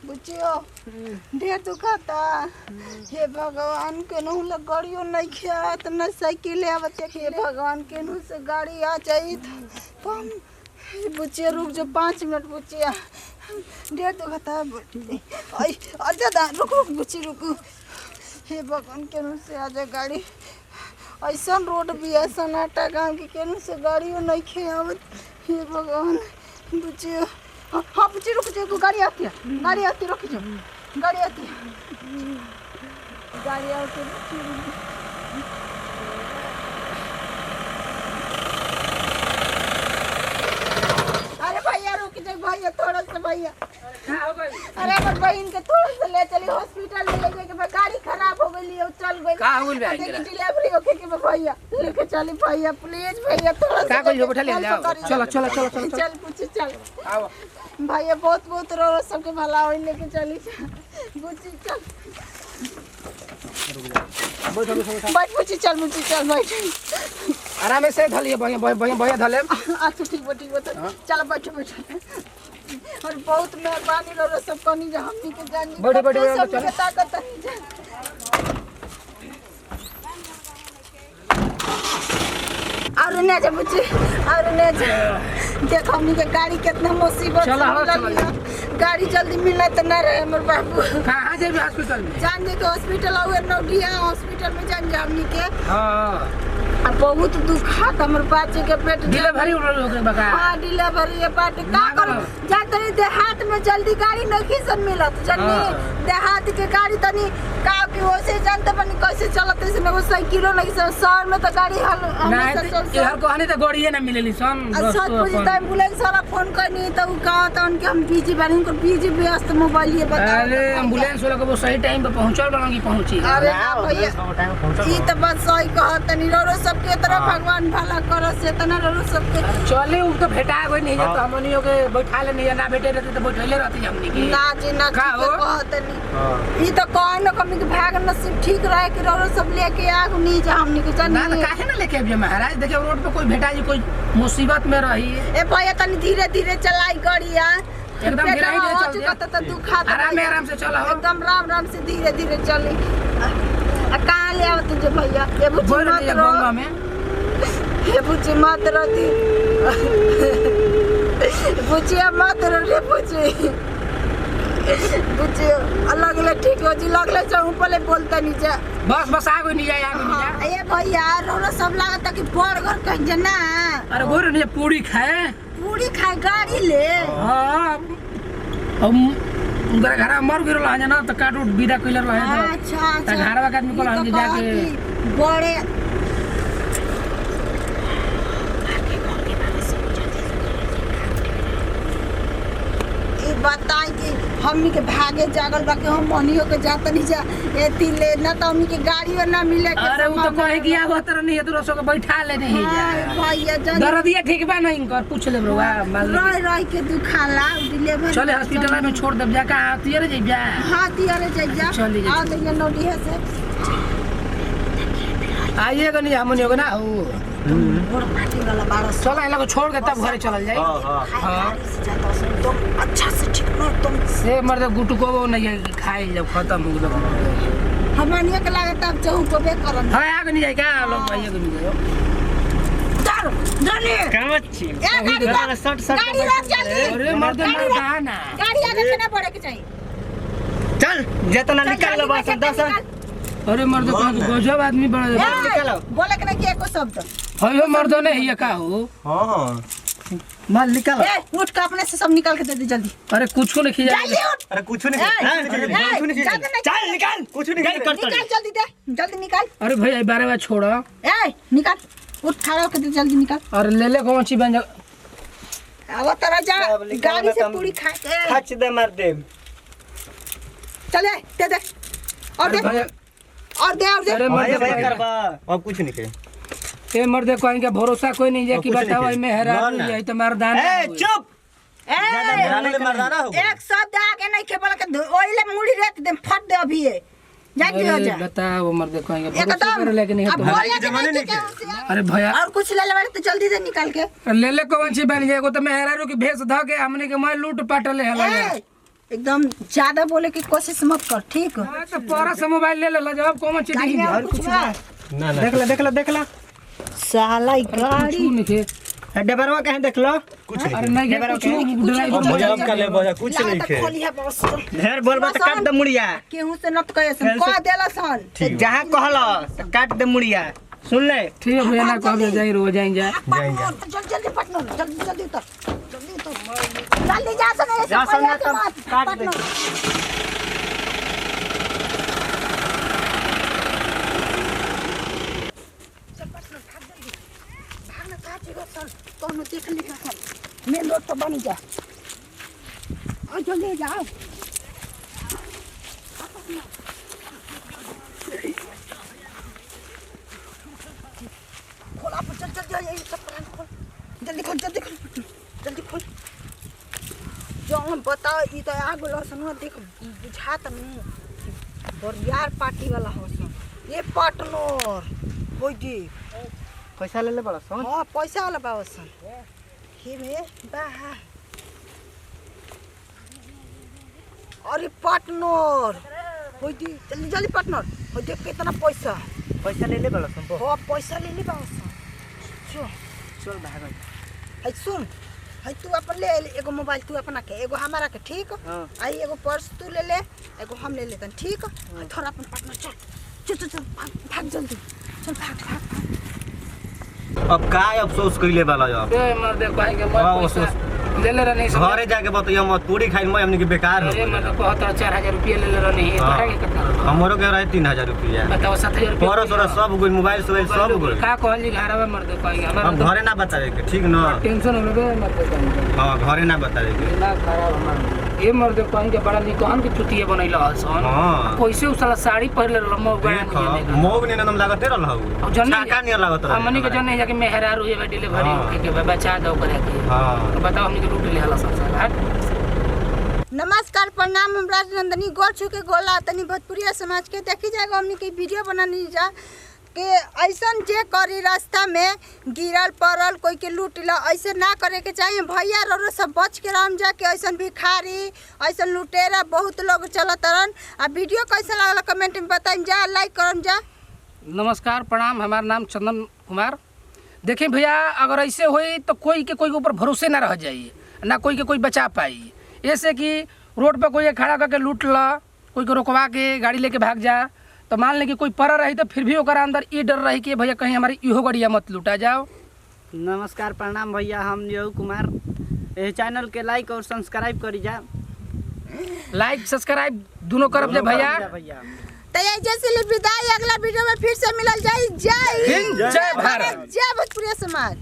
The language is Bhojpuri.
बुचियो ढेर दुखाता। हे भगवान केनहू लग गाड़ियों नहीं खियात न साइकिल आवत। हे भगवान केनहू से गाड़ी आ जाई तो बुचिया रुक जो 5 मिनट बुचिया ढेर दुखाता। अच्छा दा रुक रुक बुची रुक। हे भगवान केनहू से आ जा गाड़ी। ऐसा रोड भी ऐसा नाटा गाँव की केनहू से गाड़ियों नहीं खियावत। हे भगवान बुचिया हाँ बुची रुक जाओ। गाड़ी आती है रुक जाओ। गाड़ी आती है गाड़ी आती है। अरे भैया रुक जाओ भैया थोड़ा सा भैया। अरे हमारे बहन के थोड़ा सा ले चली हॉस्पिटल में ले जाके गाड़ी खराब हो गई है चल गई। का हो गई डिलीवरी होके के भैया लेके चली भैया प्लीज भैया थोड़ा सा का बैठा ले जाओ। चलो चल पूछ चल आओ भैया बहुत बहुत रो सबके भला हो लेके चली बुची चल बैठ बुची चल बैठ आराम से धलिए भैया धले। अच्छा ठीक बा चल बैठ और बहुत मेहरबानी रो सब कनी जे हमनी के जानी बैठ चल ताकत नहीं और ने जे बुची और ने जे देख हमनी के गाड़ी कितना मुसीबत से गाड़ी जल्दी मिला तो ना रहे हमर बाबू। कहां जेबे हॉस्पिटल में? जान जे के हॉस्पिटल आवे नौडिया हॉस्पिटल में जान जे हमनी के। हां अब बहुत दुखात हमर बच्चे के पेट डिलीवरी हो गई बका। हां डिलीवरी है बात का करो जातरी देहात में जल्दी गाड़ी नहीं सन मिलत जन्नी देहात के गाड़ी तनी का कि ओसे जानते बनी कैसे चलत से वो साइकिलो नहीं शहर में तो गाड़ी हमेशा यार कहने तो गाड़ी ना मिलेली सन। अच्छा पूरी टाइम एम्बुलेंस वाला फोन करनी तो कहा था उनके हम बिजी बनी उनको बिजी व्यस्त मोबाइल ये बता। अरे एम्बुलेंस वाला को वो सही टाइम पे पहुंचल बनगी पहुंची। अरे भैया ई तो बस सही कहत नहीं रो सबके तरफ भगवान भला करो से तना रो सबके चले उ तो भेटा कोई नहीं तो हमनियो के बैठा ले नहीं ना भेटे रहते तो बैठले रहती हमनी के ना जी ना कहत नहीं ई तो कौन कमी के भाग नसीब ठीक रहे कि रो सब लेके आग नहीं जा हमनी के जानी ना काहे ना लेके आबे महाराज देखिए रोड पे कोई भेटा जी कोई मुसीबत में रही ए भैया तनी धीरे धीरे चलाई गाड़िया एकदम गिराई दे चल तो दुखा आराम से चला एकदम राम से धीरे धीरे चली। कहाँ ले आवत जो भैया ये बुच्ची मत रो में ये बुच्ची मत रो दी बुच्ची मत रो रे बुच्ची अलग ले ठीक हो जी लगले चाहू पहले बोलता नहीं जा बस आ गई नहीं जा ये भैया रो सब लागत कि बड़ घर कहीं जना। अरे गोर ने पूरी खाए गाड़ी ले। हां हम उधर घर मर गिरल है ना तो काट उठ विदा कइलर रहे। अच्छा त घरवा के आदमी को लागे जाके बड़े बताई कि हमनी के भागे जागल बाकी हम मनियो के जात नहीं जा एती ले ना तो हमनी के गाड़ियो ना मिले के। अरे वो तो कहे कि आ होतर नहीं है तो रसो के बैठा ले नहीं जा भैया जन दर्दिया ठीक बा नहीं कर पूछ ले ब्रो रह के दुखाला डिलीवरी चले हॉस्पिटल में छोड़ दब जा का तिरे जाई जा। हां तिरे जाई जा आ तो ये नोडी है से आइएगा नहीं हमनियो के ना हो और पार्टी वाला बारह चल इला को छोड़ के तब घर चल जाए। हां अच्छा से ठीक ना तुम से मर्द गुटू को नहीं है खाए जब खत्म हो गया हमनिया के लागत अब चहु को बे करन। हां आ नहीं जाए क्या लोग भाई को नहीं जाओ चल जल्दी कामची गाड़ी सट गाड़ी रोक जल्दी। अरे मर्द ना गाड़ी आगे से ना बढ़े के चाहिए चल जितना निकाल लो बस 10। अरे मर्द को गजब आदमी बड़ा निकालो बोले के नहीं कि एको शब्द हयो मर्द ने ये का हो। हां माल निकालो उठ के अपने से सब निकाल के दे दे जल्दी। अरे कुछ नहीं खिया अरे कुछ नहीं चल निकाल कुछ नहीं निकाल जल्दी दे जल्दी निकाल। अरे भाई 12 बार छोड़ो ए निकाल उठ खड़ा होके दे जल्दी निकाल। अरे ले ले कौन सी बन जा अब तेरा जा गाड़ी से पूरी खा के खच दे मार दे चले दे और दे अरे मर्द करबा अब कुछ नहीं के ए मर्द कोई का भरोसा कोई नहीं है कि बताओ में हेरा नहीं तो मर्दान। ए चुप ज्यादा मेहराने मर्दाना हो एक शब्द आके नहीं के बोल के ओइले मुड़ी रेत दे फट दे अभी जाके हो जा बताओ मर्द कोई का भरोसा कर लेकिन नहीं अब बोले जमाने नहीं। अरे भैया और कुछ ले ले तो जल्दी से निकाल के ले ले कौन सी बन जाएगा तो मेहरा रो की भेस ध के हमने के मैं लूट पाट ले हला एकदम ज्यादा बोले की कोशिश मत कर, ठीक? हाँ, तो पारा से मोबाइल ले ले जब कौन चीज गाड़ी में और कुछ बा? ना देख ला साला ई गाड़ी कुछ नहीं खे डेबरवा कहीं देख लो अरे नहीं खे कुछ ड्राइवर मजाक कर ले बजा कुछ नहीं खे खोलिया बस ढेर बोलबा त काट दे मुड़िया केहू से नत कहे सन कह देला सन जहां कहला त काट दे मुड़िया सुन ले ठीक है भैया ना कब जाई रो जाएंगे जल्दी पटना जल्दी उतर जल्दी जा सन जा सन ना तब काट दे तो देख लिखा सन मेन रोड पर बनी जा और जल्दी जाओ खोला पर चल यही सब प्लान खोल जल्दी खोल जो हम बताओ ई तो आगो लसन देख बुझा त नहीं बरियार पार्टी वाला हो सन ये पार्टनर होई दी पैसा ले बड़ा सन हां पैसा वाला बाबा सन हे में बा अरे पार्टनर होई दी जल्दी पार्टनर हो देख कितना पैसा ले बड़ा सन हां पैसा ले ले बाबा सन चल भाग है सुन है तू अपन ले एगो मोबाइल तू अपना के एगो हमारा के ठीक आई एगो पर्स तू ले ले एगो हम ले लेतन ठीक थोड़ा अपन पार्टनर चल भाग जल्दी चल भाग अब काय अफसोस कइले वाला अब ए मर दे भाई के मत पैसा ले ले रही सब घरे जाके बताइए मत पूरी खाई मैं हमने के बेकार हो अरे मर को 4000 रुपया ले ले रही है तोरा के कितना हमरो के रहे 3000 रुपया बताओ 7000 रुपया परस और सब गोल मोबाइल सब गोल का कहली घर में मर दे पाएंगे हम हमारा घरे ना बतावे के ठीक न टेंशन हो गए मत दे हां घरे ना बतावे के ना खराब हमारा ये मर दे पाएंगे बड़ा निकन के चुतिए बनैला हसन हां पैसे उसाला साड़ी पहले रमो देख मोग ने नम लागते रहल हउ छाका नहीं लागत रहे हमनी के जने जाके मेहरा रुए बा डिलीवरी होके के बचा दो करे के हां बताओ हमनी के लूट ले हला संसार नमस्कार प्रणाम हम राजनंदनी गोल छुके गोला तनी भोजपुरिया समाज के देखी जाएगा हमनी के वीडियो बनानी जा के ऐसन जे करी रास्ता में गिरल पड़ल कोई के लूट ला ऐसे ना करे के चाहिए भैया रो सब बच के रहम जा के ऐसन भिखारी ऐसन लुटेरा बहुत लोग चलत रहन आ वीडियो कैसा लागल कमेंट में बताइन जा लाइक करम जा नमस्कार प्रणाम हमारा नाम चंदन कुमार देखिए भैया अगर ऐसे होई तो कोई के ऊपर भरोसे ना रह जाई ना कोई के कोई बचा पाई ऐसे कि रोड पर कोई खड़ा करके लूट ला कोई को रोकवा के गाड़ी लेके भाग जा तो मान ले कि कोई पड़ा रही तो फिर भी ओकर अंदर ये डर रही कि भैया कहीं हमारी इहो गाड़िया मत लूटा जाओ। नमस्कार प्रणाम भैया हम नीरव कुमार ए चैनल के लाइक और सब्सक्राइब करी जा लाइक सब्सक्राइब दोनों करब जा भैया तो ये जैसे विदाई अगला वीडियो में फिर से मिलल जाए जय हिंद जय भारत जय भोजपुरिया समाज।